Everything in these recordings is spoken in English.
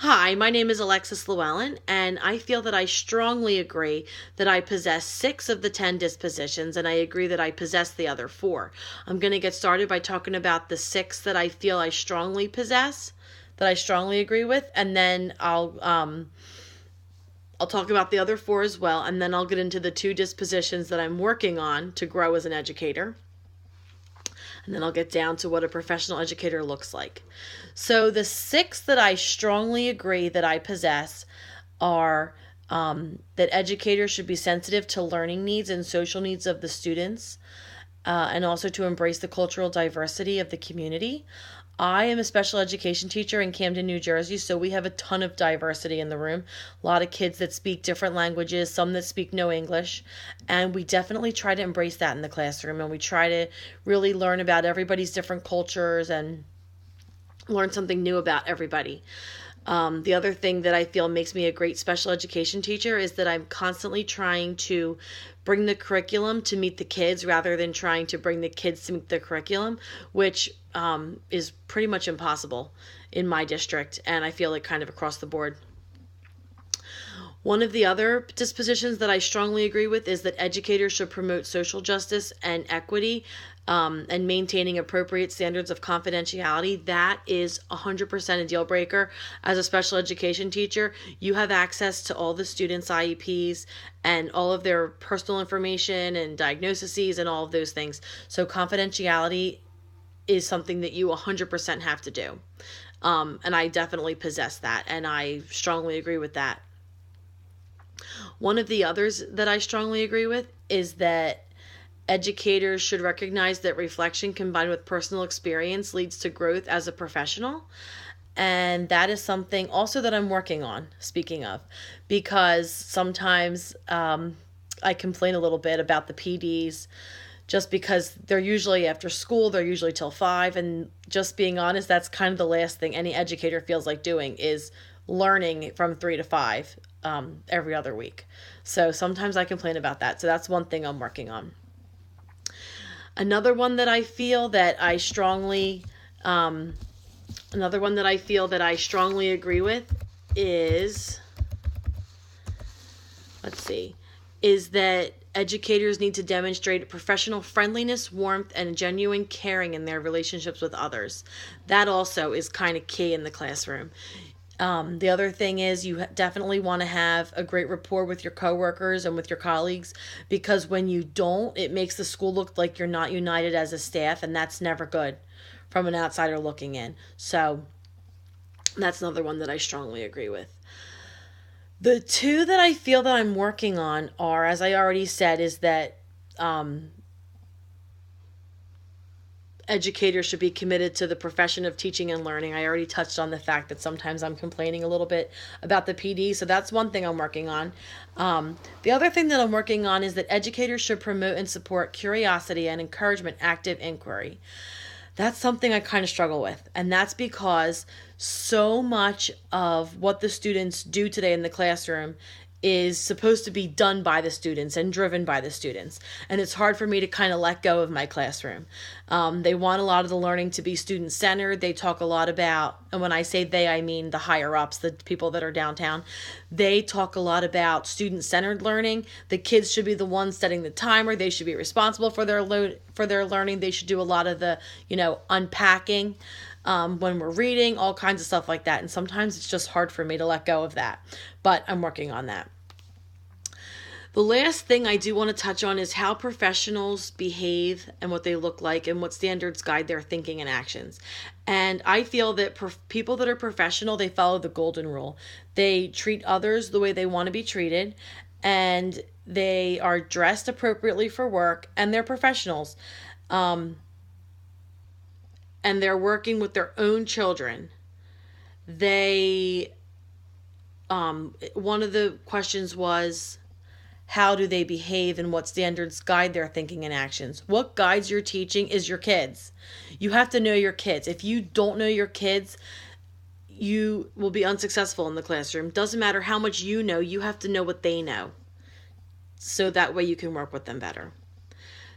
Hi, my name is Alexis Llewellyn, and I feel that I strongly agree that I possess 6 of the 10 dispositions, and I agree that I possess the other 4. I'm going to get started by talking about the 6 that I feel I strongly possess, that I strongly agree with, and then I'll talk about the other 4 as well, and then I'll get into the 2 dispositions that I'm working on to grow as an educator. And then I'll get down to what a professional educator looks like. So the 6 that I strongly agree that I possess are that educators should be sensitive to learning needs and social needs of the students, and also to embrace the cultural diversity of the community. I am a special education teacher in Camden, New Jersey, so we have a ton of diversity in the room. A lot of kids that speak different languages, some that speak no English, and we definitely try to embrace that in the classroom, and we try to really learn about everybody's different cultures and learn something new about everybody. The other thing that I feel makes me a great special education teacher is that I'm constantly trying to bring the curriculum to meet the kids rather than trying to bring the kids to meet the curriculum, which is pretty much impossible in my district, and I feel like kind of across the board. One of the other dispositions that I strongly agree with is that educators should promote social justice and equity, and maintaining appropriate standards of confidentiality. That is 100% a deal breaker. As a special education teacher, you have access to all the students' IEPs and all of their personal information and diagnoses and all of those things. So confidentiality is something that you 100% have to do. And I definitely possess that, and I strongly agree with that. One of the others that I strongly agree with is that educators should recognize that reflection combined with personal experience leads to growth as a professional. And that is something also that I'm working on, speaking of, because sometimes I complain a little bit about the PDs just because they're usually after school, they're usually till 5. And just being honest, that's kind of the last thing any educator feels like doing is learning from 3 to 5 every other week. So sometimes I complain about that. So that's one thing I'm working on. Another one that I feel that I strongly agree with is, is that educators need to demonstrate professional friendliness, warmth, and genuine caring in their relationships with others. That also is kind of key in the classroom. The other thing is you definitely want to have a great rapport with your coworkers and with your colleagues, because when you don't, it makes the school look like you're not united as a staff, and that's never good from an outsider looking in. So that's another one that I strongly agree with. The 2 that I feel that I'm working on are, as I already said, is that educators should be committed to the profession of teaching and learning. I already touched on the fact that sometimes I'm complaining a little bit about the PD, so that's one thing I'm working on. The other thing that I'm working on is that educators should promote and support curiosity and encouragement active inquiry. That's something I kind of struggle with, and that's because so much of what the students do today in the classroom is supposed to be done by the students and driven by the students. And it's hard for me to kind of let go of my classroom. They want a lot of the learning to be student-centered. They talk a lot about, and when I say they, I mean the higher-ups, the people that are downtown. They talk a lot about student-centered learning. The kids should be the ones setting the timer. They should be responsible for their learning. They should do a lot of the, unpacking. When we're reading, all kinds of stuff like that. And sometimes it's just hard for me to let go of that. But I'm working on that. The last thing I do want to touch on is how professionals behave and what they look like and what standards guide their thinking and actions. And I feel that people that are professional, they follow the golden rule. They treat others the way they want to be treated, and they are dressed appropriately for work, and they're professionals. And they're working with their own children. One of the questions was, how do they behave and what standards guide their thinking and actions? What guides your teaching is your kids. You have to know your kids. If you don't know your kids, you will be unsuccessful in the classroom. Doesn't matter how much you know, you have to know what they know. So that way you can work with them better.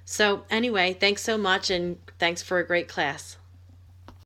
So anyway, thanks so much, and thanks for a great class.